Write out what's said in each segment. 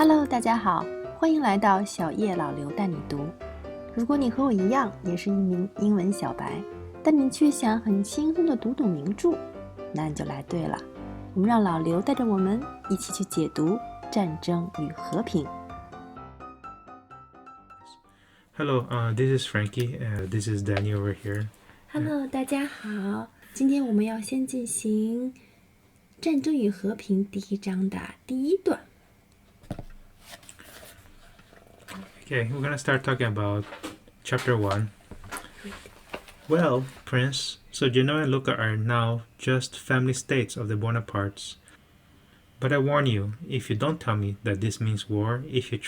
Hello， 大家好，欢迎来到小叶老刘带你读。如果你和我一样，也是一名英文小白，但你却想很轻松地读懂名著，那你就来对了。我们让老刘带着我们一起去解读《战争与和平》。Hello, this is Frankie. This is Danny over here. Hello， 大家好，今天我们要先进行《战争与和平》第一章的第一段。Okay, we're gonna start talking about chapter 1. Well, Prince, so Genoa and Lucca are now just family states of the Bonapartes. But I warn you, if you don't tell me that this means war, if you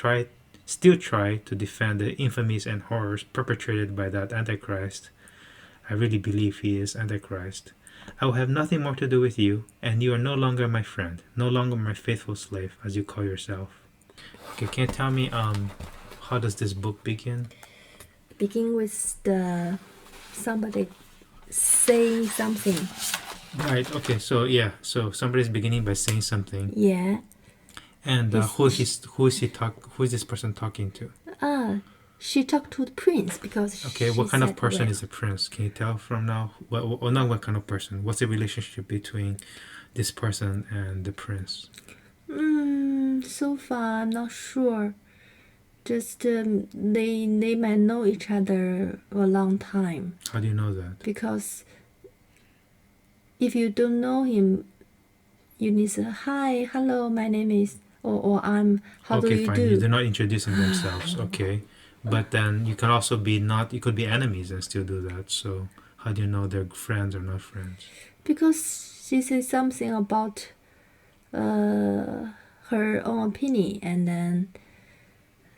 still try to defend the infamies and horrors perpetrated by that Antichrist, I really believe he is Antichrist, I will have nothing more to do with you, and you are no longer my friend, no longer my faithful slave, as you call yourself. Okay, can you tell me, how does this book begin? Begin with somebody saying something. Right, okay, so somebody's beginning by saying something. Yeah. And who is this person talking to? She talked to the prince because Okay, what kind of person is a prince? Can you tell from now? Well, not what kind of person. What's the relationship between this person and the prince? So far I'm not sure. Just they might know each other a long time. How do you know that? Because if you don't know him, you need to say, hi, hello, my name is, or I'm, how do you fine. do? They're not introducing themselves. Okay. But then you can also you could be enemies and still do that. So how do you know they're friends or not friends? Because she says something about her own opinion, and then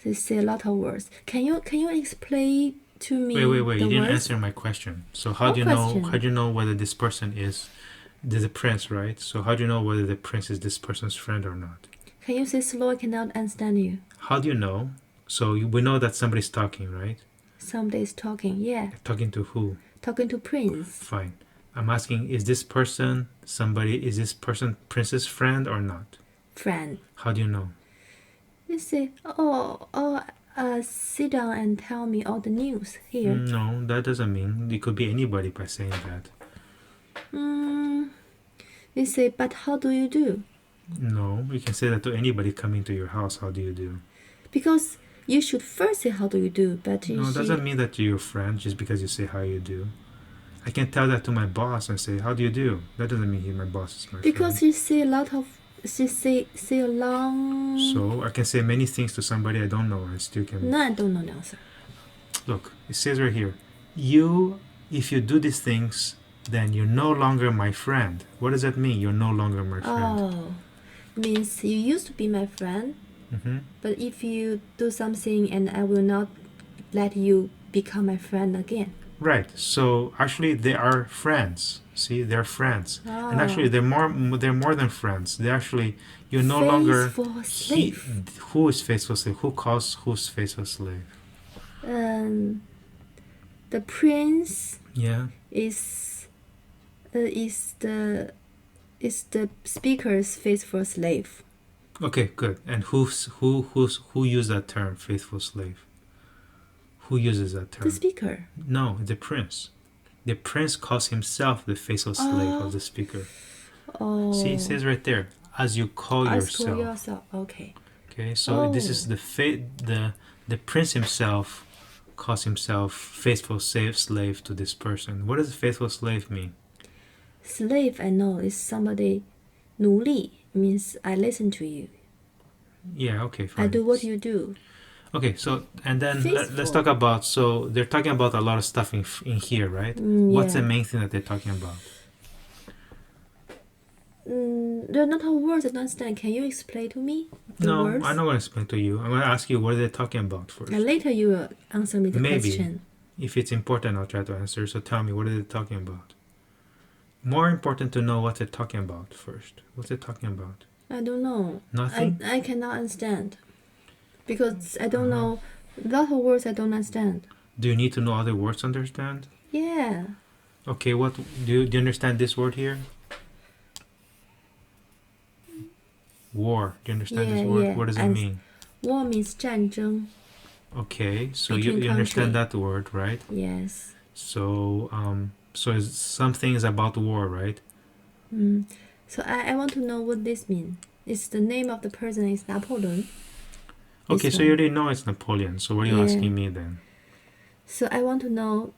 they say a lot of words. Can you explain to me? Wait! You didn't answer my question. So how do you know whether this person is the prince, right? So how do you know whether the prince is this person's friend or not? Can you say slow? I cannot understand you. How do you know? So we know that somebody's talking, right? Somebody's talking. Yeah. Talking to who? Talking to prince. Fine. I'm asking: Is this person prince's friend or not? Friend. How do you know? You say, sit down and tell me all the news here. No, that doesn't mean it could be anybody by saying that. You say, but how do you do? No, you can say that to anybody coming to your house. How do you do? Because you should first say how do you do, but no, it doesn't mean that you're your friend just because you say how you do. I can tell that to my boss and say, how do you do? That doesn't mean he's my boss is my because friend. you say a lot of, she say a long. So I can say many things to somebody I don't know and still can. No, I don't know the answer. Look, it says right here, if you do these things, then you're no longer my friend. What does that mean? You're no longer my friend. Oh, means you used to be my friend. Mm-hmm. But if you do something and I will not let you become my friend again. Right. So actually, they are friends. See, they're friends, and actually, they're more than friends. They actually, you're no longer slave. Who is faithful slave? Who calls who's faithful slave? The prince. Yeah. Is the speaker's faithful slave. Okay, good. And who used that term, faithful slave? Who uses that term? The speaker. No, the prince. The prince calls himself the faithful slave of the speaker. Oh. See, it says right there, as you call yourself. Call yourself. Okay. Okay, so this is the prince himself calls himself faithful slave to this person. What does faithful slave mean? Slave, I know, is somebody. 奴隶 means I listen to you. Yeah, okay, fine. I do what you do. Okay, so and then let's talk about. So they're talking about a lot of stuff in here, right? What's the main thing that they're talking about? There are not all words I don't understand. Can you explain to me the words? I'm not going to explain to you. I'm going to ask you what they're talking about first. And later you will answer me the question. If it's important, I'll try to answer. So tell me, what are they talking about? More important to know what they're talking about first. What's they talking about? I don't know. Nothing? I cannot understand. Because I don't know. A lot of words I don't understand. Do you need to know other words to understand? Yeah. Okay, do you understand this word here? War. Do you understand this Yeah, word? yeah. What does it And mean? war means 战争. Okay, so Between you understand country. that word, right? Yes. So something is about war, right? So I want to know what this means. It's the name of the person is Napoleon. Okay, This so you one. already know it's Napoleon. So what are you Yeah. asking me then? So I want to know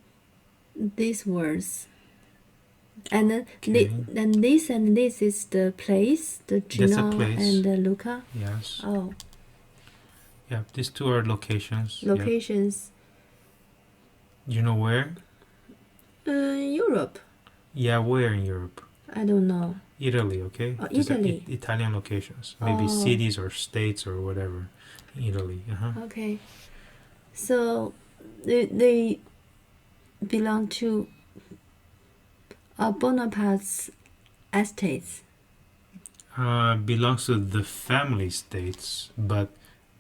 these words. And then Okay. and this is the place, the That's a Gino place. and the Luca. Yes. Oh, Yeah, these two are locations. Yeah. locations. You know where? Europe. Yeah, where in Europe? I don't know. Italy, okay? Oh, These are Italy. Italian locations. Maybe Oh. cities or states or whatever. Italy. Okay. So they belong to Bonaparte's estates. Belongs to the family states, but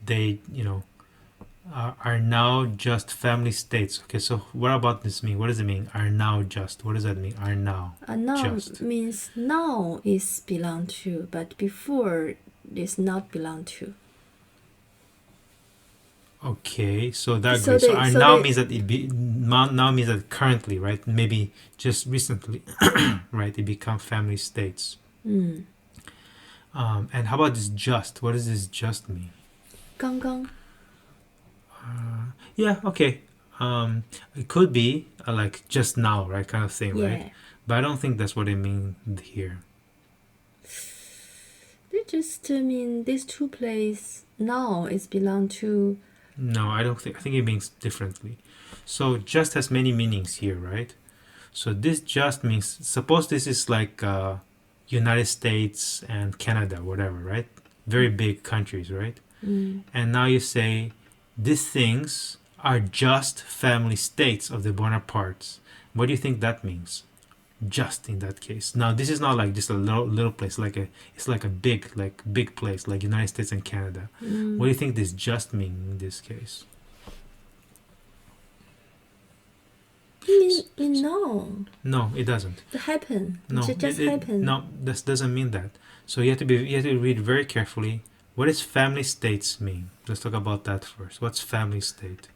they, are now just family states. Okay, so what about this mean? What does it mean? Are now just. What does that mean? Are now. Now Just. means now is belong to, but before is not belong to. Okay, so that So agrees. So they- are so now they- means that now means that currently, right? Maybe just recently, right? It become family states. And how about this just? What does this just mean? 刚刚. Yeah, okay. It could be like just now, right? Kind of thing, right? Yeah. But I don't think that's what it means here. They just mean these two places now is belong to. No, I don't think. I think it means differently. So just has many meanings here, right? So this just means, suppose this is like United States and Canada, whatever, right? Very big countries, right? And now you say these things are just family states of the Bonapartes. What do you think that means? Just in that case. Now this is not like just a little place, it's like a big place, like United States and Canada. What do you think this just mean in this case? No. No, it doesn't. It happened. No, It just happened. No, this doesn't mean that. So you have to read very carefully. What does family states mean? Let's talk about that first. What's family state?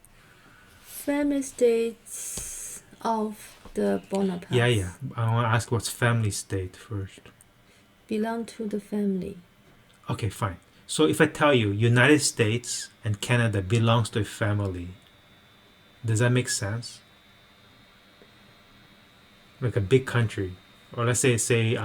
Family states of the Bonapartes. Yeah. I want to ask what's family state first. Belong to the family. Okay, fine. So if I tell you United States and Canada belongs to a family, does that make sense? Like a big country, or let's say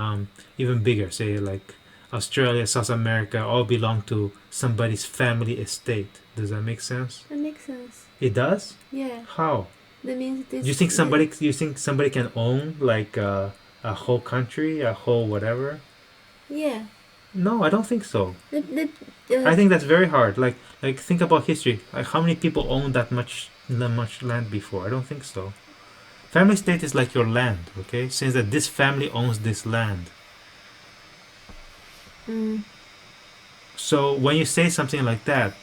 even bigger, say like Australia, South America, all belong to somebody's family estate. Does that make sense? That makes sense. It does? Yeah. How? That means this. You think somebody can own like a whole country, a whole whatever? Yeah. No, I don't think so. I I think that's very hard. Like think about history. Like how many people own that much land before? I don't think so. Family state is like your land, okay? Since that this family owns this land. So when you say something like that,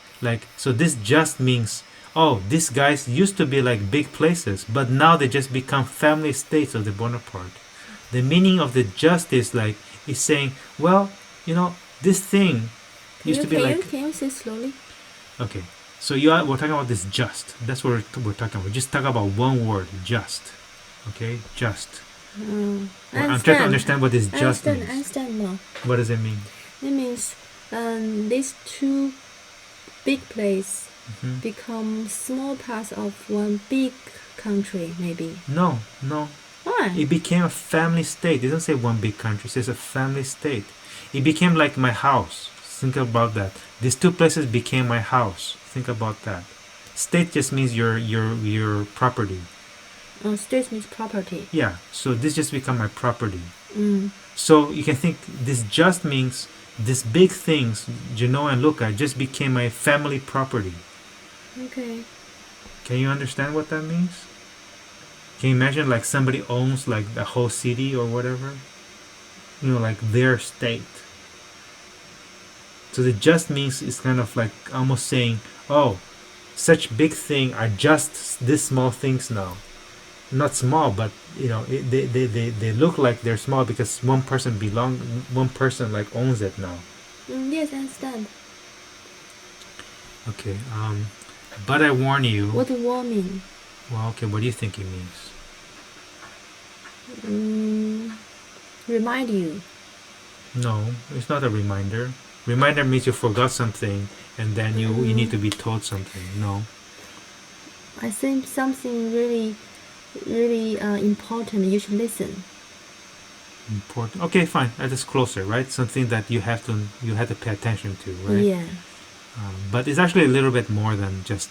so this just means, oh, these guys used to be like big places, but now they just become family states of the Bonaparte. The meaning of the just is saying, well, this thing used to be like. Can you say slowly? Okay, so we're talking about this just. That's what we're talking about. Just talk about one word, just. Okay, just. I'm trying to understand what this just means. Understand now. What does it mean? It means these two big places become small parts of one big country, maybe. No. Why? It became a family state. It doesn't say one big country. It says a family state. It became like my house. Think about that. These two places became my house. Think about that. State just means your property. State means property. Yeah. So this just become my property. So you can think this just means these big things, Gino and Luca, just became my family property. Okay. Can you understand what that means? Can you imagine like somebody owns like the whole city or whatever? Like their state. So the just means is kind of like almost saying, oh, such big thing are just these small things now. Not small, but they look like they're small because one person like owns it now. Yes, I understand. Okay. But I warn you. What does war mean? Well, okay. What do you think it means? Remind you. No, it's not a reminder. Reminder means you forgot something, and then you need to be told something. No. I think something really, really important. You should listen. Important. Okay, fine. That is closer, right? Something that you have to pay attention to, right? Yeah. But it's actually a little bit more than just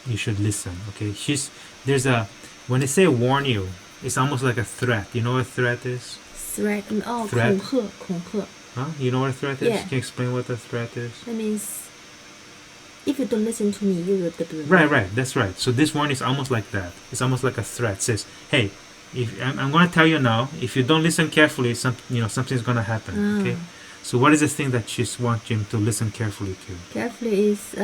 you should listen. Okay. When they say warn you, it's almost like a threat. You know what a threat is? Threat. Oh, Threat. 恐吓. Huh? You know what a threat is? Yeah. Can you explain what a threat is? That means if you don't listen to me, you will do. Right. That's right. So this warning is almost like that. It's almost like a threat. It says, hey, if I'm going to tell you now, if you don't listen carefully, something's going to happen. Okay. So what is the thing that she wants him to listen carefully to? Carefully is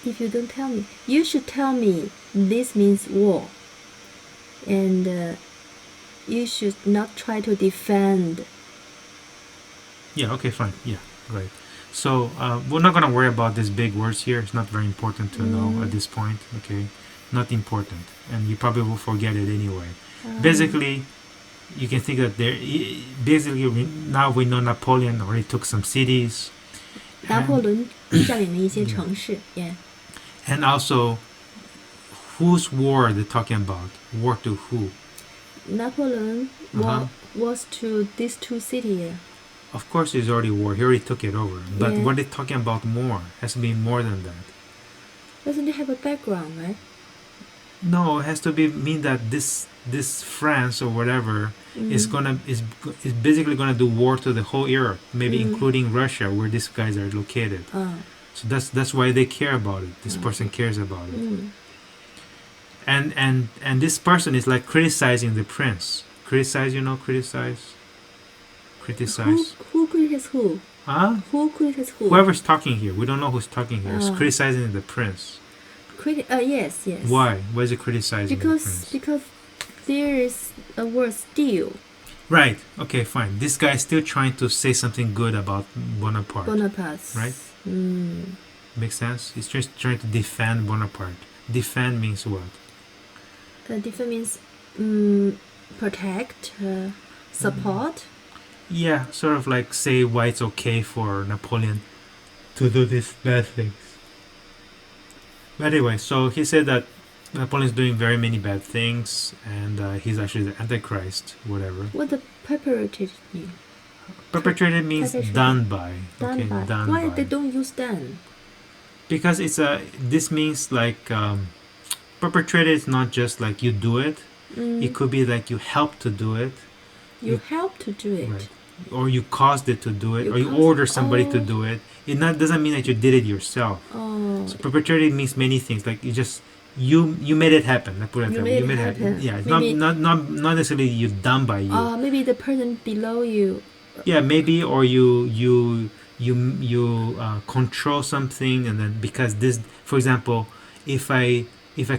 if you don't tell me, you should tell me. This means war, and you should not try to defend. Yeah. Okay. Fine. Yeah. Right. So we're not going to worry about these big words here. It's not very important to know at this point. Okay. Not important, and you probably will forget it anyway. Basically, you can think that now we know Napoleon already took some cities. 拿破仑占领了一些城市 Yeah. And also, whose war are they talking about? War to who? 拿破仑 was to these two cities. Of course, he's already war. He already took it over. But Yeah. what are they talking about more? Has to be more than that. Doesn't it have a background, right? No, it has to mean that this France or whatever is basically gonna do war to the whole Europe, maybe including Russia, where these guys are located. So that's why they care about it. This person cares about it. And this person is like criticizing the prince. Criticize. Who criticizes who? Huh? Who criticizes who? Whoever's talking here, we don't know who's talking here. Is criticizing the prince. Yes. Why? Why is it criticizing the prince? Because there is a word still. Right. Okay, fine. This guy is still trying to say something good about Bonaparte. Right? Makes sense? He's just trying to defend Bonaparte. Defend means what? Defend means protect, support. Yeah, sort of like say why it's okay for Napoleon to do these bad things. But anyway, so he said that Napoleon's doing very many bad things, and he's actually the Antichrist, whatever. What the perpetrated mean? Perpetrated means done by. Done by. Done Why by. they don't use done? Because this means like perpetrated is not just like you do it. It could be like you help to do it. You help to do it. Right. Or you caused it to do it, or you order somebody to do it. It doesn't mean that you did it yourself. So perpetrated means many things. Like you made it happen. You made it happen. Yeah, Maybe, not necessarily you done by you. Maybe the person below you. Yeah, maybe, or you control something, and then because this, for example, if I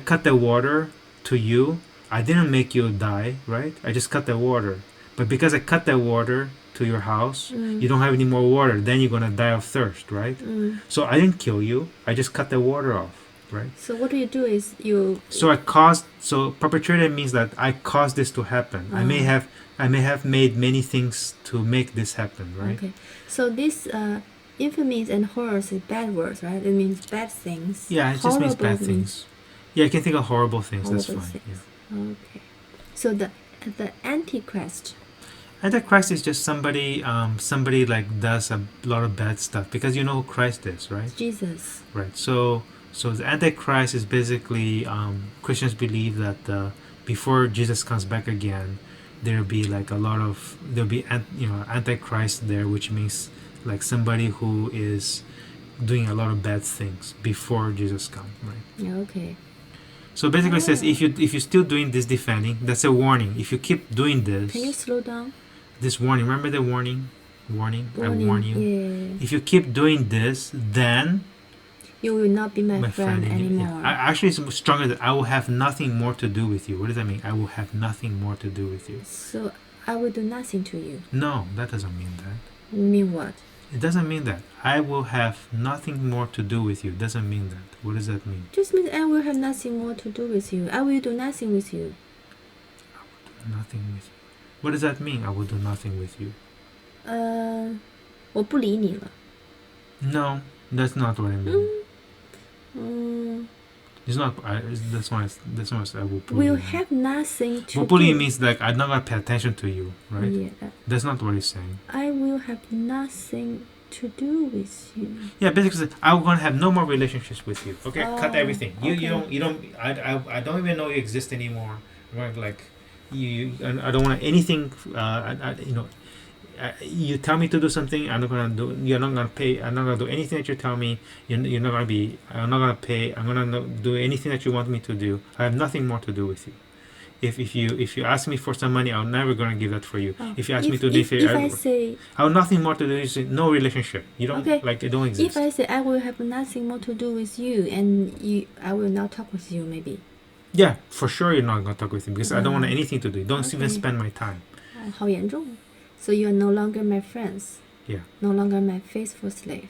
cut the water to you, I didn't make you die, right? I just cut the water. But because I cut the water to your house, you don't have any more water, then you're gonna die of thirst, right? So I didn't kill you, I just cut the water off, right? So what you do is you. So perpetrated means that I caused this to happen. I may have made many things to make this happen, right? Okay. So this infamy and horrors is bad words, right? It means bad things. Yeah, it just means bad things. Yeah, I can think of horrible things. That's fine. Things. Yeah. Okay. So the Antichrist. Antichrist is just somebody like does a lot of bad stuff, because you know who Christ is, right? Jesus. Right. So the Antichrist is basically Christians believe that before Jesus comes back again, there'll be Antichrist there, which means like somebody who is doing a lot of bad things before Jesus comes, right? Okay. So basically it says if you're still doing this defending, that's a warning. If you keep doing this, can you slow down? This warning, remember the warning? I warn you. Yeah. If you keep doing this, then you will not be my friend anymore. Yeah. Actually, it's stronger than I will have nothing more to do with you. What does that mean? I will have nothing more to do with you. So I will do nothing to you. No, that doesn't mean that. Mean what? It doesn't mean that. I will have nothing more to do with you. It doesn't mean that. What does that mean? Just means I will have nothing more to do with you. I will do nothing with you. Nothing with you. What does that mean? I will do nothing with you. 我不理你了。 No, that's not what I mean. 嗯 It's not. That's why I will bully We'll you. have nothing to But bullying do. means like I'm not gonna pay attention to you, right? Yeah. That's not what he's saying. I will have nothing to do with you. Yeah, basically, I'm gonna have no more relationships with you. Okay, cut Oh, everything. You okay. don't. I don't even know you exist anymore. Right? Like I don't want anything. You tell me to do something, I'm not gonna do. You're not gonna pay. I'm not gonna do anything that you tell me. You're not gonna be. I'm not gonna pay. I'm gonna do anything that you want me to do. I have nothing more to do with you. If you ask me for some money, I'm never gonna give that for you. Oh, If you ask me to do if I say I have nothing more to do. Is no relationship. You don't Okay. like. It don't exist. if I say I will have nothing more to do with you, and I will not talk with you, maybe. Yeah, for sure you're not gonna talk with him because I don't want Mm. anything to do. Don't even Okay. spend my time. 好严重。So you are no longer my friends. Yeah. No longer my faithful slave.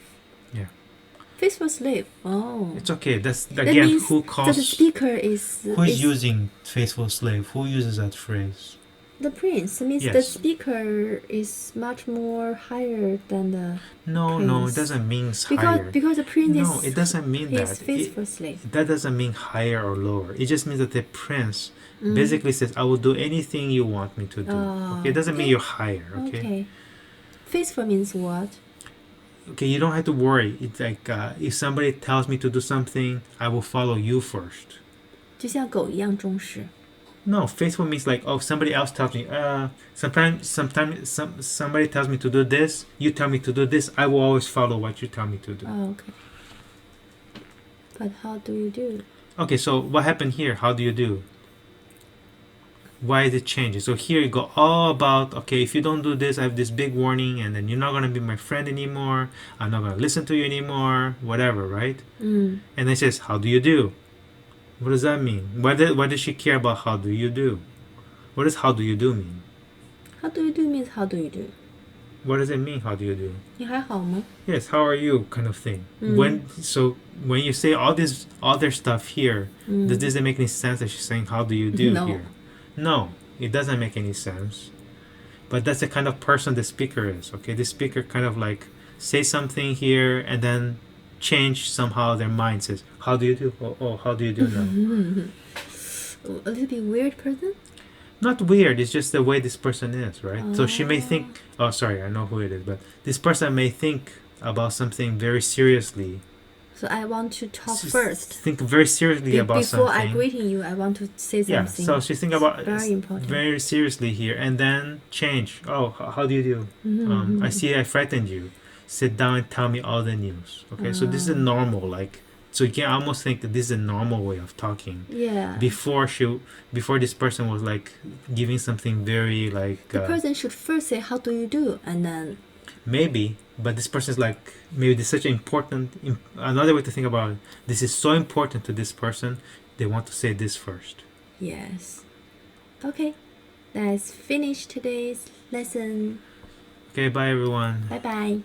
Yeah. Faithful slave. Oh. It's okay. That's That again means who the calls speaker is who is using faithful slave? Who uses that phrase? the prince. Means the Yes. speaker is much more higher than the No, Prince. it doesn't mean higher. because the prince No, is it doesn't mean his that. faithful slave. That doesn't mean higher or lower. It just means that the prince Mm. basically says, "I will do anything you want me to do." Oh, Okay, it doesn't mean okay. you're higher. Okay. Faithful means what? Okay, you don't have to worry. It's like if somebody tells me to do something, I will follow you first. 就像狗一样忠实。 No, faithful means like, oh, somebody else tells me. Somebody tells me to do this. You tell me to do this. I will always follow what you tell me to do. Oh, okay. But how do you do? Okay, so what happened here? How do you do? Why is it changing? So here you go all about, okay, if you don't do this, I have this big warning, and then you're not gonna be my friend anymore. I'm not gonna listen to you anymore. Whatever, right? Mm. And it says, how do you do? What does that mean? Why does she care about how do you do? What does how do you do mean? How do you do means how do you do? What does it mean? How do you do? 你还好吗？ Yes, how are you? Kind of thing. Mm. When you say all this other stuff here, Mm. does it make any sense that she's saying how do you do No. here? No, it doesn't make any sense. But that's the kind of person the speaker is. Okay, the speaker kind of like say something here and then change somehow their mind, says, how do you do? Oh, how do you do now? A little bit weird person? Not weird, it's just the way this person is, right? So she may Oh. think, oh, sorry, I know who it is, but this person may think about something very seriously. So I want to talk She's first. Think very seriously about Before something. I greeting you, I want to say Yeah, something. so she's thinking about very important. very seriously here, and then change. Oh, how do you do? Mhm, I see I frightened you. Sit down and tell me all the news. Okay, so this is normal, like, so you can almost think that this is a normal way of talking. Yeah. Before this person was like giving something very like. The person should first say, how do you do? And then. Maybe, but this person is like, maybe this is such an important. Another way to think about it, this is so important to this person, they want to say this first. Yes. Okay. Let's finish today's lesson. Okay, bye everyone. Bye bye.